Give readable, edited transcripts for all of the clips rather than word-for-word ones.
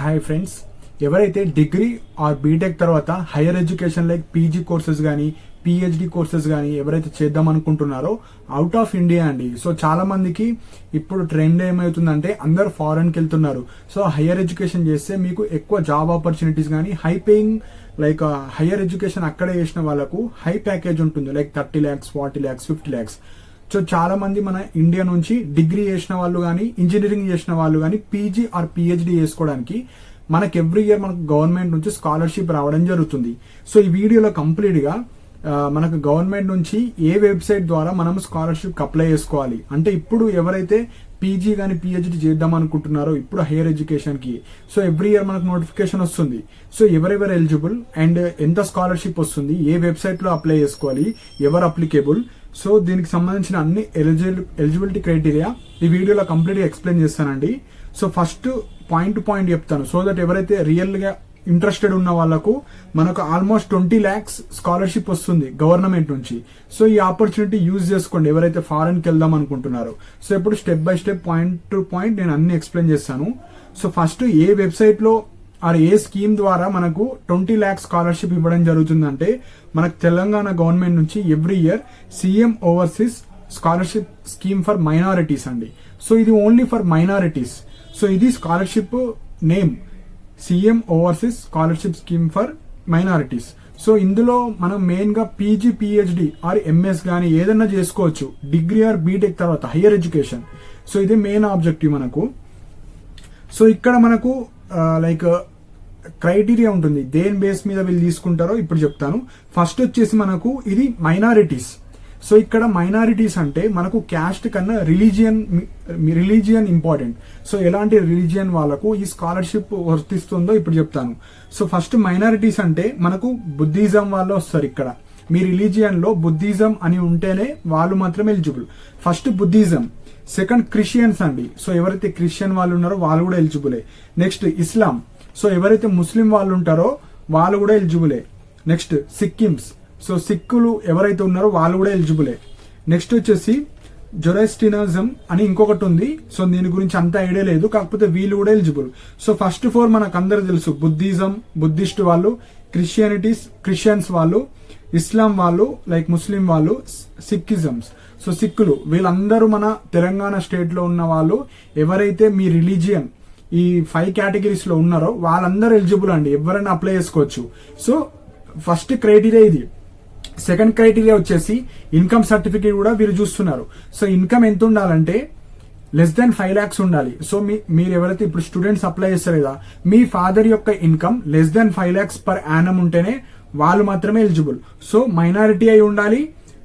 Hi friends, ఎవరైతే degree or BTech తర్వాత higher education like PG courses కానీ PhD courses కానీ ఎవరైతే చేద్దాం అనుకుంటున్నారో అవుట్ ఆఫ్ ఇండియా అండి. సో చాలా మందికి ఇప్పుడు ట్రెండ్ ఏమవుతుందంటే అందరు ఫారెన్కి వెళ్తున్నారు. సో హైయర్ ఎడ్యుకేషన్ చేస్తే మీకు ఎక్కువ జాబ్ ఆపర్చునిటీస్ కానీ high paying like higher education అక్కడే చేసిన వాళ్ళకు హై ప్యాకేజ్ ఉంటుంది, like 30 lakhs, 40 lakhs, 50 lakhs. So చాలా మంది మన ఇండియా నుంచి డిగ్రీ చేసిన వాళ్ళు కానీ ఇంజనీరింగ్ చేసిన వాళ్ళు కానీ పీజీ ఆర్ పిహెచ్డి చేసుకోవడానికి మనకి ఎవ్రీ ఇయర్ మనకు గవర్నమెంట్ నుంచి స్కాలర్షిప్ రావడం జరుగుతుంది. సో ఈ వీడియోలో కంప్లీట్ గా మనకు గవర్నమెంట్ నుంచి ఏ వెబ్సైట్ ద్వారా మనం స్కాలర్షిప్ అప్లై చేసుకోవాలి అంటే ఇప్పుడు ఎవరైతే పీజీ కానీ పిహెచ్డి చేద్దాం అనుకుంటున్నారో ఇప్పుడు హైయర్ ఎడ్యుకేషన్ కి, సో ఎవ్రీ ఇయర్ మనకు నోటిఫికేషన్ వస్తుంది. సో ఎవరెవరు ఎలిజిబుల్ అండ్ ఎంత స్కాలర్షిప్ వస్తుంది, ఏ వెబ్సైట్ లో అప్లై చేసుకోవాలి, ఎవరు అప్లికేబుల్, సో దీనికి సంబంధించిన అన్ని ఎలిజిబిలిటీ క్రైటీరియా ఈ వీడియోలో కంప్లీట్ గా ఎక్స్ప్లెయిన్ చేస్తానండి. So first point to point చెప్తాను, సో దట్ ఎవరైతే రియల్ గా ఇంట్రెస్టెడ్ ఉన్న వాళ్ళకు మనకు ఆల్మోస్ట్ 20 lakhs స్కాలర్షిప్ వస్తుంది గవర్నమెంట్ నుంచి. సో ఈ ఆపర్చునిటీ యూజ్ చేసుకోండి ఎవరైతే ఫారెన్ కి వెళ్దాం అనుకుంటున్నారో. సో ఇప్పుడు step by step point to point నేను అన్ని ఎక్స్ప్లెయిన్ చేస్తాను. సో ఫస్ట్ ఏ వెబ్సైట్ లో ఆర్ ఏ స్కీమ్ ద్వారా మనకు 20 lakhs స్కాలర్షిప్ ఇవ్వడం జరుగుతుందంటే మనకు తెలంగాణ గవర్నమెంట్ నుంచి every year CM overseas scholarship scheme for minorities అండి. సో ఇది ఓన్లీ ఫర్ మైనారిటీస్. సో ఇది scholarship name CM overseas scholarship scheme for minorities. So ఇందులో మనం మెయిన్ గా పీజీ పిహెచ్డి ఆర్ ఎంఎస్ గానీ ఏదన్నా చేసుకోవచ్చు, డిగ్రీ ఆర్ బీటెక్ తర్వాత హైయర్ ఎడ్యుకేషన్. సో ఇది మెయిన్ ఆబ్జెక్టివ్ మనకు. సో ఇక్కడ మనకు లైక్ క్రైటీరియా ఉంటుంది, దేని బేస్ మీద వీళ్ళు తీసుకుంటారో ఇప్పుడు చెప్తాను. ఫస్ట్ వచ్చేసి మనకు ఇది మైనారిటీస్. సో ఇక్కడ మైనారిటీస్ అంటే మనకు క్యాస్ట్ కన్నా రిలీజియన్ ఇంపార్టెంట్. సో ఎలాంటి రిలీజియన్ వాళ్ళకు ఈ స్కాలర్షిప్ వర్తిస్తుందో ఇప్పుడు చెప్తాను. సో ఫస్ట్ మైనారిటీస్ అంటే మనకు బుద్ధిజం వాళ్ళు వస్తారు. ఇక్కడ మీ రిలీజియన్ లో బుద్ధిజం అని ఉంటేనే వాళ్ళు మాత్రమే eligible. First Buddhism, second Christians అండి. సో ఎవరైతే క్రిస్టియన్ వాళ్ళు ఉన్నారో వాళ్ళు కూడా ఎలిజిబులే. నెక్స్ట్ ఇస్లాం, సో ఎవరైతే ముస్లిం వాళ్ళు ఉంటారో వాళ్ళు కూడా ఎలిజిబులే. నెక్స్ట్ సిక్కిమ్స్, సో సిక్కులు ఎవరైతే ఉన్నారో వాళ్ళు కూడా ఎలిజిబులే. నెక్స్ట్ వచ్చేసి జొరాస్ట్రియనిజం అని ఇంకొకటి ఉంది. సో దీని గురించి అంత ఐడియా లేదు, కాకపోతే వీళ్ళు కూడా ఎలిజిబుల్. సో ఫస్ట్ 4 మనకు అందరు తెలుసు, బుద్ధిజం బుద్ధిస్ట్ వాళ్ళు, క్రిస్టియన్స్ వాళ్ళు, ఇస్లాం వాళ్ళు లైక్ ముస్లిం వాళ్ళు, సిక్కిజమ్స్ సో సిక్కులు, వీళ్ళందరూ మన తెలంగాణ స్టేట్ లో ఉన్న వాళ్ళు ఎవరైతే మీ రిలీజియన్ ఈ 5 కేటగిరీస్ లో ఉన్నారో వాళ్ళందరూ ఎలిజిబుల్ అండి, ఎవరైనా అప్లై చేసుకోవచ్చు. సో ఫస్ట్ క్రైటీరియా ఇది. సెకండ్ క్రైటీరియా వచ్చేసి ఇన్కమ్ సర్టిఫికేట్ కూడా వీరు చూస్తున్నారు. సో ఇన్కమ్ ఎంత ఉండాలంటే లెస్ దాన్ 5 lakhs ఉండాలి. సో మీరు ఎవరైతే ఇప్పుడు స్టూడెంట్స్ అప్లై చేస్తారు కదా, మీ ఫాదర్ యొక్క income less than 5 lakhs per annum ఉంటేనే వాళ్ళు మాత్రమే ఎలిజిబుల్. సో మైనారిటీ అయి ఉండాలి,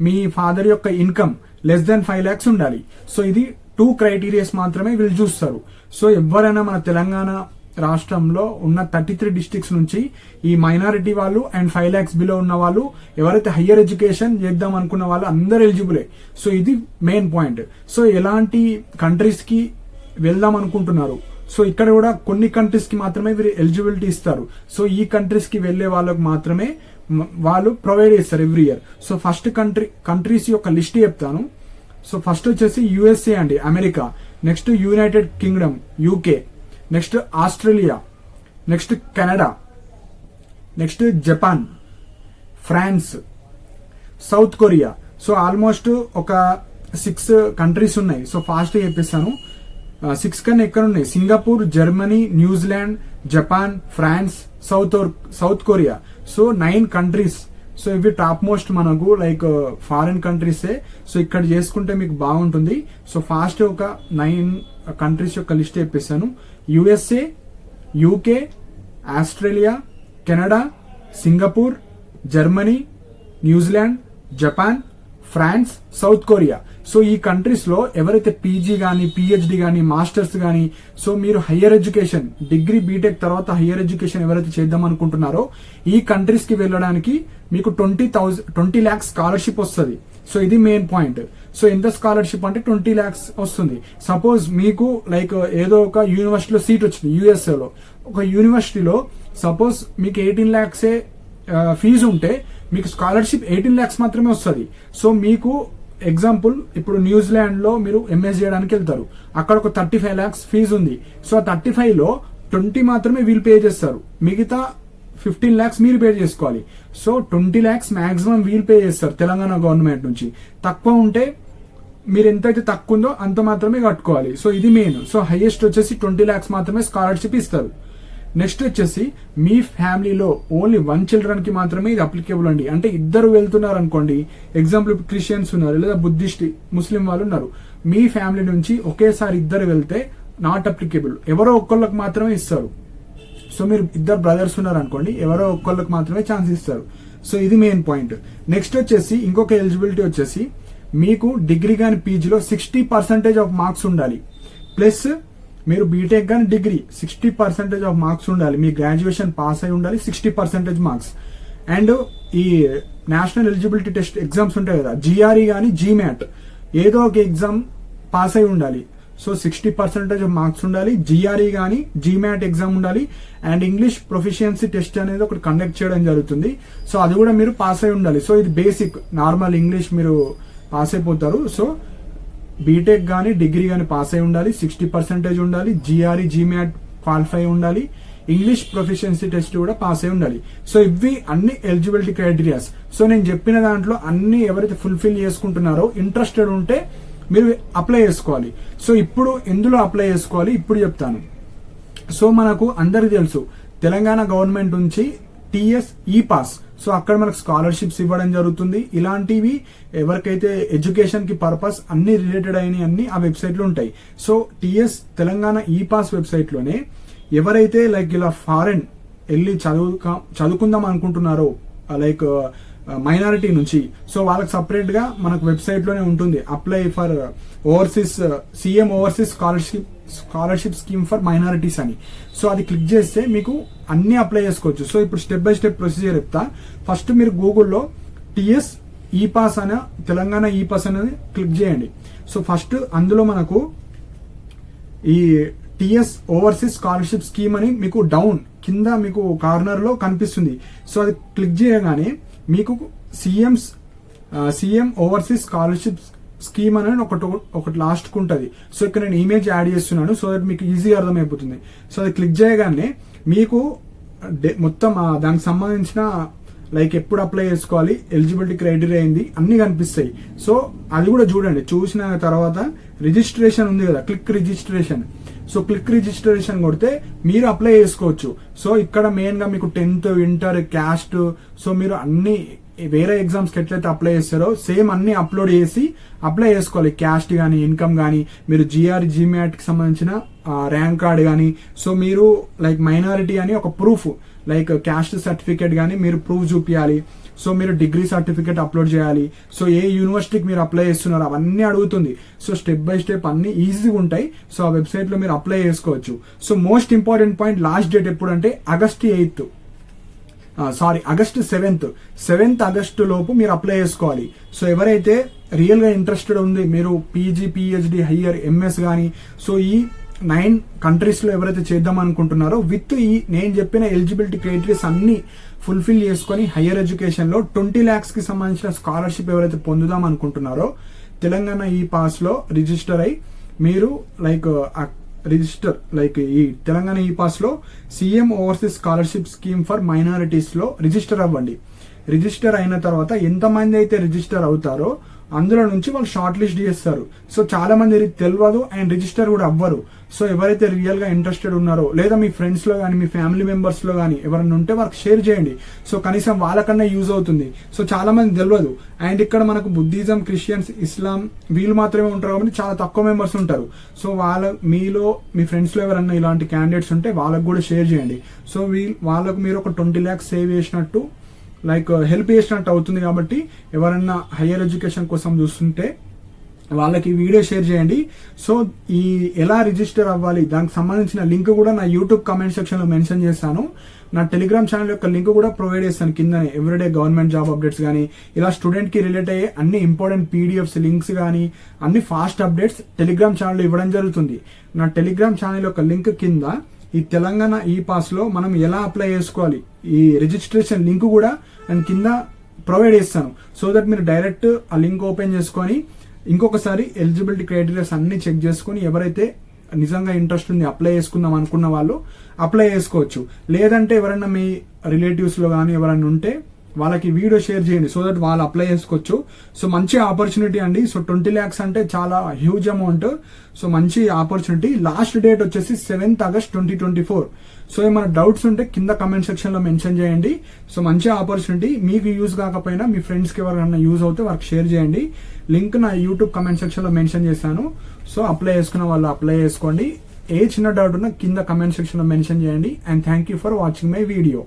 మీ ఫాదర్ యొక్క ఇన్కమ్ లెస్ దాన్ 5 lakhs ఉండాలి. సో ఇది 2 క్రైటీరియాస్ మాత్రమే వీళ్ళు చూస్తారు. సో ఎవరైనా మన తెలంగాణ రాష్ట్రంలో ఉన్న 33 districts నుంచి ఈ మైనారిటీ వాళ్ళు అండ్ 5 lakhs బిలో ఉన్న వాళ్ళు ఎవరైతే హయ్యర్ ఎడ్యుకేషన్ చేద్దాం అనుకున్న వాళ్ళు అందరు ఎలిజిబులే. సో ఇది మెయిన్ పాయింట్. సో ఎలాంటి కంట్రీస్ కి వెళ్దాం అనుకుంటున్నారు, సో ఇక్కడ కూడా కొన్ని కంట్రీస్ కి మాత్రమే వీరు ఎలిజిబిలిటీ ఇస్తారు. సో ఈ కంట్రీస్ కి వెళ్లే వాళ్ళకు మాత్రమే వాళ్ళు ప్రొవైడ్ చేస్తారు every year. So first countries యొక్క లిస్ట్ చెప్తాను. సో ఫస్ట్ వచ్చేసి యుఎస్ఏ అండి, America. Next United Kingdom, UK. Next Australia. Next Canada. Next Japan, France, South Korea. So almost ఒక 6 కంట్రీస్ ఉన్నాయి. సో ఫాస్ట్ చెప్పేస్తాను, 6 కన్నా ఎక్కడ ఉన్నాయి, Singapore, Germany, New Zealand, Japan, France, South Korea. So 9 countries. So ఇవి top most మనకు like foreign కంట్రీసే. So ఇక్కడ చేసుకుంటే మీకు బాగుంటుంది. సో ఫాస్ట్ ఒక 9 కంట్రీస్ యొక్క లిస్ట్ చెప్పేసాను. USA, UK, Australia, Canada, Singapore, Germany, New Zealand, Japan, France, South Korea. So ఈ కంట్రీస్ లో ఎవరైతే పీజీ గానీ పిహెచ్డి గానీ మాస్టర్స్ గానీ, సో మీరు హయ్యర్ ఎడ్యుకేషన్ డిగ్రీ బీటెక్ తర్వాత హయ్యర్ ఎడ్యుకేషన్ ఎవరైతే చేద్దాం అనుకుంటున్నారో ఈ కంట్రీస్ కి వెళ్ళడానికి మీకు 20 lakhs స్కాలర్షిప్ వస్తుంది. సో ఇది మెయిన్ పాయింట్. సో ఎంత స్కాలర్షిప్ అంటే 20 lakhs వస్తుంది. సపోజ్ మీకు లైక్ ఏదో ఒక యూనివర్సిటీలో సీట్ వచ్చింది, యుఎస్ఏ లో ఒక యూనివర్సిటీలో సపోజ్ మీకు 18 lakhs ఫీజు ఉంటే మీకు స్కాలర్షిప్ 18 lakhs మాత్రమే వస్తుంది. సో మీకు ఎగ్జాంపుల్ ఇప్పుడు న్యూజిలాండ్ లో మీరు ఎంఎస్ చేయడానికి వెళ్తారు, అక్కడ ఒక 35 lakhs ఫీజు ఉంది. సో ఆ 35 లో 20 మాత్రమే వీళ్ళు పే చేస్తారు, మిగతా 15 lakhs మీరు పే చేసుకోవాలి. సో 20 lakhs మాక్సిమం వీళ్ళు పే చేస్తారు తెలంగాణ గవర్నమెంట్ నుంచి. తక్కువ ఉంటే మీరు ఎంతైతే తక్కువ ఉందో అంత మాత్రమే కట్టుకోవాలి. సో ఇది మెయిన్. సో హైయెస్ట్ వచ్చేసి 20 lakhs మాత్రమే స్కాలర్షిప్ ఇస్తారు. నెక్స్ట్ వచ్చేసి మీ ఫ్యామిలీలో ఓన్లీ 1 children కి మాత్రమే ఇది అప్లికేబుల్ అండి. అంటే ఇద్దరు వెళ్తున్నారు అనుకోండి, ఎగ్జాంపుల్ క్రిస్టియన్స్ ఉన్నారు లేదా బుద్ధిస్ట్ ముస్లిం వాళ్ళు ఉన్నారు, మీ ఫ్యామిలీ నుంచి ఒకేసారి ఇద్దరు వెళ్తే నాట్ అప్లికేబుల్, ఎవరో ఒక్కళ్ళకి మాత్రమే ఇస్తారు. సో మీరు ఇద్దరు బ్రదర్స్ ఉన్నారు అనుకోండి, ఎవరో ఒక్కళ్ళకి మాత్రమే ఛాన్స్ ఇస్తారు. సో ఇది మెయిన్ పాయింట్. నెక్స్ట్ వచ్చేసి ఇంకొక ఎలిజిబిలిటీ వచ్చేసి మీకు డిగ్రీ కానీ పీజీలో 60% ఆఫ్ మార్క్స్ ఉండాలి. ప్లస్ మీరు బీటెక్ కానీ డిగ్రీ 60% ఆఫ్ మార్క్స్ ఉండాలి. మీ గ్రాడ్యుయేషన్ పాస్ అయి ఉండాలి 60% మార్క్స్. అండ్ ఈ నేషనల్ ఎలిజిబిలిటీ టెస్ట్ ఎగ్జామ్స్ ఉంటాయి కదా, జిఆర్ఈ కానీ జీమ్యాట్ ఏదో ఒక ఎగ్జామ్ పాస్ అయి ఉండాలి. సో 60% ఆఫ్ మార్క్స్ ఉండాలి. జిఆర్ఈ కానీ జీమ్యాట్ ఎగ్జామ్ ఉండాలి. అండ్ ఇంగ్లీష్ ప్రొఫిషియన్సీ టెస్ట్ అనేది ఒకటి కండక్ట్ చేయడం జరుగుతుంది. సో అది కూడా మీరు పాస్ అయి ఉండాలి. సో ఇది బేసిక్ నార్మల్ ఇంగ్లీష్ మీరు పాస్ అయిపోతారు. సో బీటెక్ కానీ డిగ్రీ కానీ పాస్ అయి ఉండాలి, 60% ఉండాలి, జిఆర్ఈ జీమ్యాట్ క్వాలిఫై ఉండాలి, ఇంగ్లీష్ ప్రొఫిషియన్సీ టెస్ట్ కూడా పాస్ అయి ఉండాలి. సో ఇవి అన్ని ఎలిజిబిలిటీ క్రైటీరియాస్. సో నేను చెప్పిన దాంట్లో అన్ని ఎవరైతే ఫుల్ఫిల్ చేసుకుంటున్నారో ఇంట్రెస్టెడ్ ఉంటే మీరు అప్లై చేసుకోవాలి. సో ఇప్పుడు ఎందులో అప్లై చేసుకోవాలి ఇప్పుడు చెప్తాను. సో మనకు అందరికి తెలుసు తెలంగాణ గవర్నమెంట్ నుంచి టీఎస్ ఈ పాస్, సో అక్కడ మనకు స్కాలర్షిప్స్ ఇవ్వడం జరుగుతుంది. ఇలాంటివి ఎవరికైతే ఎడ్యుకేషన్ కి పర్పస్ అన్ని రిలేటెడ్ అయిన అన్ని ఆ వెబ్సైట్ లో ఉంటాయి. సో టీఎస్ తెలంగాణ ఈ పాస్ వెబ్సైట్ లోనే ఎవరైతే లైక్ ఇలా ఫారెన్ వెళ్ళి చదువుకుందాం అనుకుంటున్నారో లైక్ మైనారిటీ నుంచి, సో వాళ్ళకి సపరేట్ గా మనకు వెబ్సైట్ లోనే ఉంటుంది apply for overseas CM overseas scholarship scheme for minorities అని. సో అది క్లిక్ చేస్తే మీకు అన్ని అప్లై చేసుకోవచ్చు. సో ఇప్పుడు స్టెప్ బై స్టెప్ ప్రొసీజర్ చెప్తా. ఫస్ట్ మీరు గూగుల్లో టీఎస్ ఈ పాస్ అనే తెలంగాణ ఈ పాస్ అనేది క్లిక్ చేయండి. సో ఫస్ట్ అందులో మనకు ఈ టీఎస్ ఓవర్సీస్ స్కాలర్షిప్ స్కీమ్ అని మీకు డౌన్ కింద మీకు కార్నర్ లో కనిపిస్తుంది. సో అది క్లిక్ చేయగానే మీకు సీఎం ఓవర్సీస్ స్కాలర్షిప్ స్కీమ్ అనేది ఒకటి లాస్ట్ కు ఉంటుంది. సో ఇక్కడ నేను ఇమేజ్ యాడ్ చేస్తున్నాను సో దట్ మీకు ఈజీగా అర్థమైపోతుంది. సో అది క్లిక్ చేయగానే మీకు మొత్తం దానికి సంబంధించిన లైక్ ఎప్పుడు అప్లై చేసుకోవాలి, ఎలిజిబిలిటీ క్రైటీరియా అయింది అన్ని కనిపిస్తాయి. సో అది కూడా చూడండి. చూసిన తర్వాత రిజిస్ట్రేషన్ ఉంది కదా, click registration. So click registration కొడితే మీరు అప్లై చేసుకోవచ్చు. సో ఇక్కడ మెయిన్ గా మీకు 10th ఇంటర్ క్యాస్ట్, సో మీరు అన్ని వేరే ఎగ్జామ్స్ కి ఎట్లయితే అప్లై చేస్తారో సేమ్ అన్ని అప్లోడ్ చేసి అప్లై చేసుకోవాలి. క్యాస్ట్ గానీ, ఇన్కమ్ గానీ, మీరు జిఆర్ జీమ్యాట్ కి సంబంధించిన ర్యాంక్ కార్డ్ గానీ, సో మీరు లైక్ మైనారిటీ అని ఒక ప్రూఫ్ లైక్ క్యాస్ట్ సర్టిఫికేట్ గానీ మీరు ప్రూఫ్ చూపించాలి. సో మీరు డిగ్రీ సర్టిఫికేట్ అప్లోడ్ చేయాలి. సో ఏ యూనివర్సిటీకి మీరు అప్లై చేస్తున్నారు అవన్నీ అడుగుతుంది. సో స్టెప్ బై స్టెప్ అన్ని ఈజీగా ఉంటాయి. సో ఆ వెబ్సైట్ లో మీరు అప్లై చేసుకోవచ్చు. So most important point, last date ఎప్పుడు అంటే ఆగస్ట్ 7th ఆగస్టు లోపు మీరు అప్లై చేసుకోవాలి. సో ఎవరైతే రియల్ గా ఇంట్రెస్టెడ్ ఉంది, మీరు పీజీ పిహెచ్డి హయ్యర్ ఎంఎస్ గానీ, సో ఈ 9 కంట్రీస్ లో ఎవరైతే చేద్దాం అనుకుంటున్నారో విత్ ఈ నేను చెప్పిన ఎలిజిబిలిటీ క్రైటీరియాస్ అన్ని ఫుల్ఫిల్ చేసుకుని హయ్యర్ ఎడ్యుకేషన్ లో 20 lakhs కి సంబంధించిన స్కాలర్షిప్ ఎవరైతే పొందుదాం అనుకుంటున్నారో తెలంగాణ ఈ పాస్ లో రిజిస్టర్ అయి మీరు లైక్ ఈ తెలంగాణ ఈ పాస్ లో CM overseas scholarship scheme for minorities లో రిజిస్టర్ అవ్వండి. రిజిస్టర్ అయిన తర్వాత ఎంతమంది అయితే రిజిస్టర్ అవుతారో అందులో నుంచి వాళ్ళు షార్ట్ లిస్ట్ చేస్తారు. సో చాలా మంది తెలియదు అండ్ రిజిస్టర్ కూడా అవ్వరు. సో ఎవరైతే రియల్ గా ఇంట్రెస్టెడ్ ఉన్నారో లేదా మీ ఫ్రెండ్స్ లో కానీ మీ ఫ్యామిలీ మెంబర్స్ లో కానీ ఎవరైనా ఉంటే వాళ్ళకి షేర్ చేయండి. సో కనీసం వాళ్ళకన్నా యూజ్ అవుతుంది. సో చాలా మంది తెలియదు. అండ్ ఇక్కడ మనకు బుద్ధిజం, క్రిస్టియన్స్, ఇస్లాం వీళ్ళు మాత్రమే ఉంటారు కాబట్టి చాలా తక్కువ మెంబర్స్ ఉంటారు. సో మీలో మీ ఫ్రెండ్స్ లో ఎవరన్నా ఇలాంటి క్యాండిడేట్స్ ఉంటే వాళ్ళకు కూడా షేర్ చేయండి. సో వాళ్ళకు మీరు ఒక 20 lakhs సేవ్ చేసినట్టు లైక్ హెల్ప్ చేసినట్టు అవుతుంది. కాబట్టి ఎవరన్నా హయ్యర్ ఎడ్యుకేషన్ కోసం చూస్తుంటే వాళ్ళకి వీడియో షేర్ చేయండి. సో ఈ ఎలా రిజిస్టర్ అవ్వాలి దానికి సంబంధించిన లింక్ కూడా నా యూట్యూబ్ కామెంట్ సెక్షన్ లో మెన్షన్ చేస్తాను. నా టెలిగ్రామ్ ఛానల్ యొక్క లింక్ కూడా ప్రొవైడ్ చేస్తాను కిందనే. ఎవ్రీడే గవర్నమెంట్ జాబ్ అప్డేట్స్ కానీ ఇలా స్టూడెంట్ కి రిలేట్ అయ్యే అన్ని ఇంపార్టెంట్ పీడిఎఫ్స్ లింక్స్ కానీ అన్ని ఫాస్ట్ అప్డేట్స్ టెలిగ్రామ్ ఛానల్ లో ఇవ్వడం జరుగుతుంది. నా టెలిగ్రామ్ ఛానల్ యొక్క లింక్ కింద ఈ తెలంగాణ ఈ పాస్ లో మనం ఎలా అప్లై చేసుకోవాలి ఈ రిజిస్ట్రేషన్ లింక్ కూడా నేను కింద ప్రొవైడ్ చేస్తాను. సో దట్ మీరు డైరెక్ట్ ఆ లింక్ ఓపెన్ చేసుకొని ఇంకొకసారి ఎలిజిబిలిటీ క్రైటీరియాస్ అన్ని చెక్ చేసుకుని ఎవరైతే నిజంగా ఇంట్రెస్ట్ ఉంది అప్లై చేసుకుందాం అనుకున్న వాళ్ళు అప్లై చేసుకోవచ్చు. లేదంటే ఎవరైనా మీ రిలేటివ్స్లో కానీ ఎవరైనా ఉంటే వాళ్ళకి వీడియో షేర్ చేయండి సో దట్ వాళ్ళు అప్లై చేసుకోవచ్చు. సో మంచి ఆపర్చునిటీ అండి. సో 20 lakhs అంటే చాలా హ్యూజ్ అమౌంట్. సో మంచి ఆపర్చునిటీ. లాస్ట్ డేట్ వచ్చేసి 7th August 2024. సో ఏమైనా డౌట్స్ ఉంటే కింద కమెంట్ సెక్షన్ లో మెన్షన్ చేయండి. సో మంచి ఆపర్చునిటీ. మీకు యూజ్ కాకపోయినా మీ ఫ్రెండ్స్కి ఎవరికైనా యూజ్ అవుతే వాళ్ళకి షేర్ చేయండి. లింక్ నా యూట్యూబ్ కమెంట్ సెక్షన్ లో మెన్షన్ చేశాను. సో అప్లై చేసుకున్న వాళ్ళు అప్లై చేసుకోండి. ఏ చిన్న డౌట్ ఉన్నా కింద కమెంట్ సెక్షన్ లో మెన్షన్ చేయండి. And thank you for watching my video.